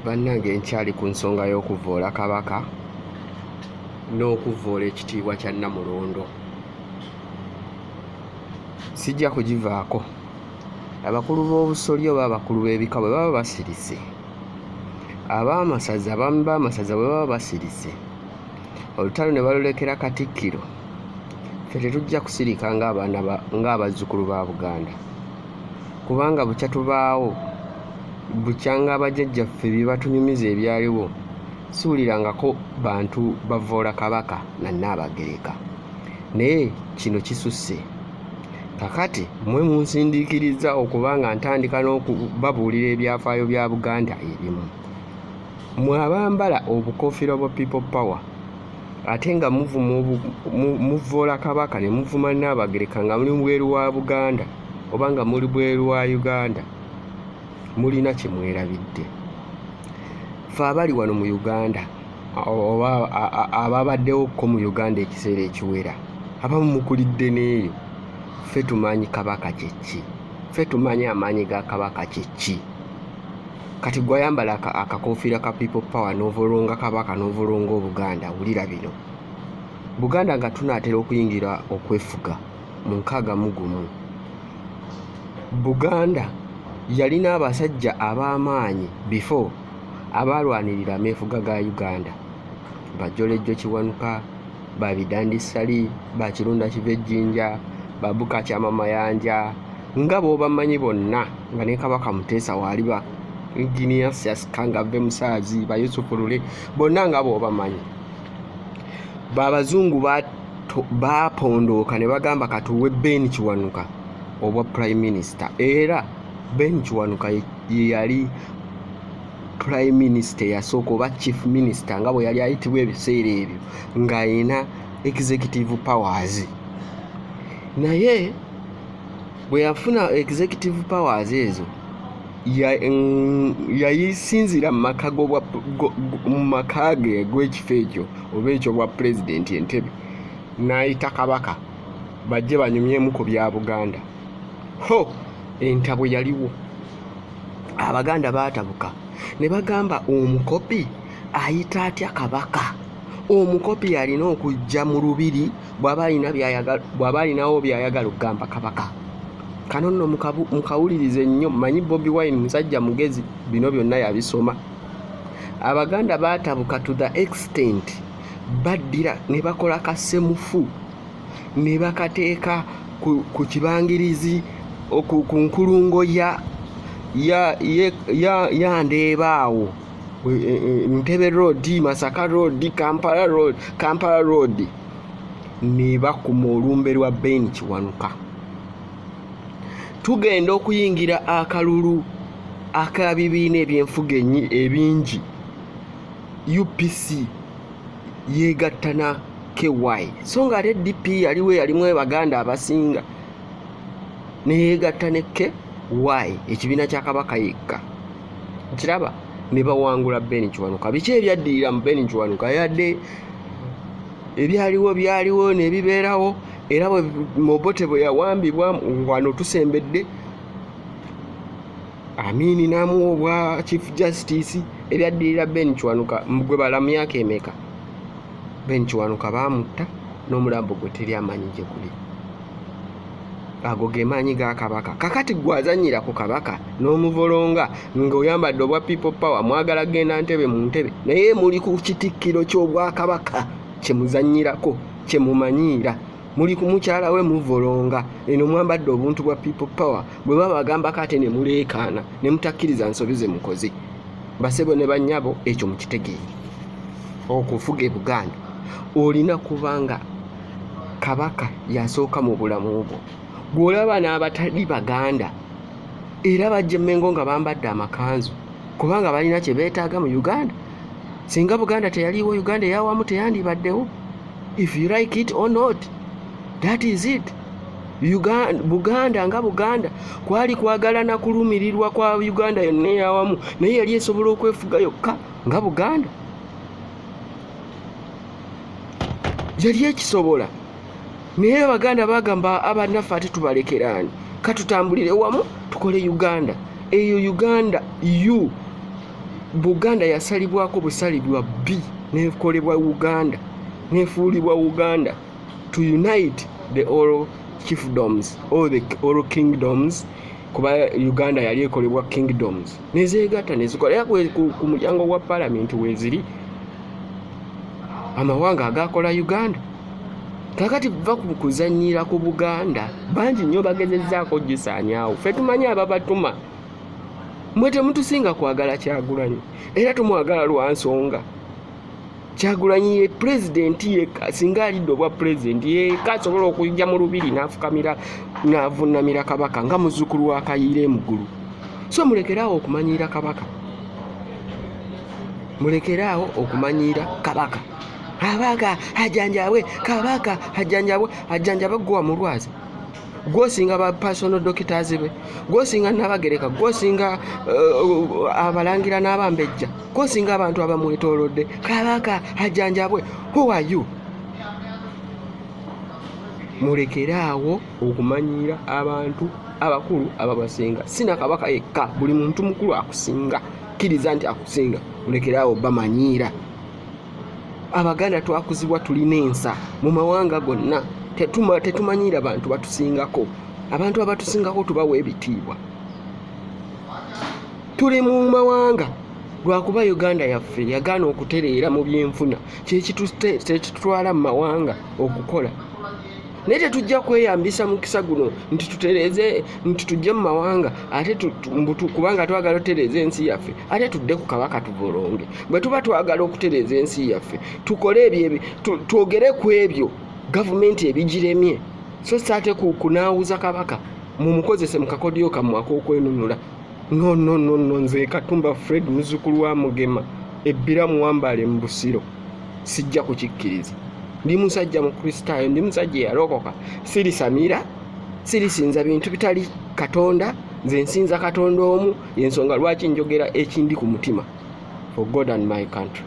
Bannange nkyali ku nsonga y'okuvoola Kabaka n'okuvoola ekitiibwa kya Namulondo. Sijja kugivaako. Abakulu b'obusolya oba abakulu b'ebika bwe baba basirise, ab'amasaza abamu b'amasaza bwe baba basirise, olutalo ne balulekera Katikkiro, ffe tetujja kusirika ng'abazzukulu ba Buganda, kubanga bukya tubaawo, bukya ng'abajjajjaffe bye batunyumiza ebyaliwo, siwulirangako bantu bavoola Kabaka na Nnaabagereka. Naye kino kisusse. Kakati mmwe munsindiikiriza okuba nga ntandika n'okubabuulira ebyafaayo bya Buganda ebimu. Mmwe abambala obukofiira bwa people power ate nga muvoola Kabaka ne muvuma Nnaabagereka nga muli bweru wa Buganda oba nga muli bweru wa Uganda, mulina kye mwerabidde. Ffe abali wano mu Uganda oba ababaddewokko mu Uganda ekiseera ekiwera, abamu mukulidde n'eyo, ffe tumanyi Kabaka kye ki, ffe tumanyi amaanyi ga Kabaka kye ki. Kati gwe ayambala akakofiira ka people power n'ovolonga Kabaka n'ovolonga Obuganda, wulira bino. Buganda nga tunaatera okuyingira okwefuga mu 61, Buganda yalina abasajja ab'amaanyi before abaalwanirira ameefuga ga Uganda, Bajolejjo Kiwanuka, Babidandisali, Bakirunda Kivejjinja, Babuka Kyama Mayanja, nga b'obamanyi bonna, nga ne Kabaka Muteesa waali ba Inginiasius Kangave Musaazi, ba Yusufu Lule, bonna nga b'obamanyi. Abazungu baapondooka ne bagamba katuwe Ben Kiwanuka obwa Prime Minister, era Ben Kiwanuka ye yali Prime Minister yasooka oba Chief Minister nga bwe yali ayitibwa ebiseera ebyo, ng'ayina executive powers. Naye bwe yafuna executive powers ezo yayisinzira mu maka ge gw'ekifo ekyo oba ekyo bwa President Entebbe, n'ayita Kabaka bajje banyumyemu ku bya Buganda. Entabwe yaliwo, Abaganda baatabuka ne bagamba omukopi ayita atya Kabaka? Omukopi alina okujja mu lubiri bw'aba alinawo by'ayagala okugamba Kabaka. Kano nno mukawulirize nnyo, manyi Bobi Wine musajja mugezi, bino byonna yabisoma. Abaganda baatabuka to the extent baddira ne bakola kasemufu ne bakateeka ku kibangirizi ku nkulungo ya Ndeebaawo, Entebbe Road, Masaka Road, Kampala Road, ne bakuma olumbe lwa Ben Kiwanuka. Tugenda okuyingira akalulu akabibiina eby'enfuga ebingi, UPC yeegatta na KY, so nga ate DP yaliwo yalimu Abaganda abasinga, ne yeegatta ne KY, ekibiina kya Kabaka yekka. Kiraba ne bawangula Ben Kiwanuka. Biki ebyaddirira mu Ben Kiwanuka? Yadde byaliwo ne bibeerawo, era Mobote bwe yawambibwa wano tusembedde, Amini n'amuwa obwa Chief Justice, ebyaddirira Ben Kiwanuka gwe bala myaka emeka. Ben Kiwanuka baamutta n'omulambo gwe teri amanyi gye guli. Ago ge maanyi ga Kabaka. Kakati gwazanyira ku Kabaka n'omuvolonga ng'oyambadde obwa people power, mwagala genda Ntebe mu ntebe, naye muli ku kitikkiro ky'obwa Kabaka kye muzannyirako, kye mumanyiira. Muli ku mukyala we muvolonga, eno mwambadde obuntu bwa people power, bwe baba bagambako ate ne muleekaana ne mutakkiriza nsobi ze mukoze. Basebo ne bannyabo, ekyo mukitegeere. Okufuga e Buganda olina kubanga Kabaka yasooka mu bulamu bwo. Bw'olaba n'abatali Baganda era bajja Mmengo nga bambadde amakanzu, kubanga balina kye beetaaga mu Uganda. Singa Buganda teyaliwo, Uganda eyawamu teyandibaddewo. If you like it or not, that is it. Buganda nga Buganda kwali kwagala na kulumirirwa kwa Uganda yonna eyawamu, naye yali esobola okwefuga yokka nga Buganda. Yali ekisobola. Naye Abaganda bagamba abannaffe ate tubalekeraani, katutambulire wamu tukole Uganda. Eyo Uganda Buganda yasalibwako busalibwa bbi nekolebwa Uganda nefuulibwa Uganda to unite the all chiefdoms or the all kingdoms, kuba Uganda yali ekolebwa kingdoms nezeegatta nezikolera ku mulyango gwa parliament weziri amawanga agakola Uganda. Kakati va kuzanyira ku Buganda bangi nnyo bagezezzaako gisaanyaawo. Ffe tumanyi ababatuma mwe temutusinga kwagala Kyagulanyi era tumwagala lwa nsonga. Kyagulanyi ye pulezidenti yekka singa alidde obwa pulezidenti yekka asobola okujja mu lubiri n'afukamira n'avunnamira Kabaka nga muzzukulu wa Kayiira Emugulu. So mulekeraawo okumanyiira Kabaka, mulekeraawo okumanyiira Kabaka. Kabaka ajjanjabwe, Kabaka ajjanjabwe, ajjanjabwe gwa mulwazi, gwosinga ba personal doctors be, gwosinga Nabagereka, gwosinga abalangira n'abambejja, gwosinga abantu abamwetoolodde. Kabaka ajjanjabwe. Who are you? Mulekeraawo okumanyiira abantu abakulu ababasinga. Sina Kabaka yekka, buli muntu mukulu akusinga, kkiriza nti akusinga, mulekeraawo bamanyiira. Abaganda twakuzibwa tulina ensa mu mawanga gonna, tetumanyiira bantu batusingako. Abantu abatusingako tubawa ebitiibwa. Tuli mu mawanga lwakuba Uganda yaffe yagaana okutereera mu byenfuna, kyekitutwala mu mawanga okukola. Naye tetujja kweyambisa mukisa guno nti tutereeze, nti tujje mu mawanga ate kubanga twagala okutereeza ensi yaffe ate tudde ku Kabaka tubolonge. Bwe tuba twagala okutereeza ensi yaffe tukole ebyo, twogere ku ebyo gavumenti ebigiremye, so saate kunaawuza Kabaka mumukozese mu kakodyo kammwe ak'okwenunula. No, nze Katumba Fred muzzukulu wa Mugema ebbira muwambale mu Busiro sijja kukikkiriza. Ndi musajja mu Kristaayo, ndi musajja eyalokoka, sirisamira, sirisinza bintu bitali Katonda, nze nsinza Katonda omu, y'ensonga lwaki njogera ekindi ku mutima. For God and my country.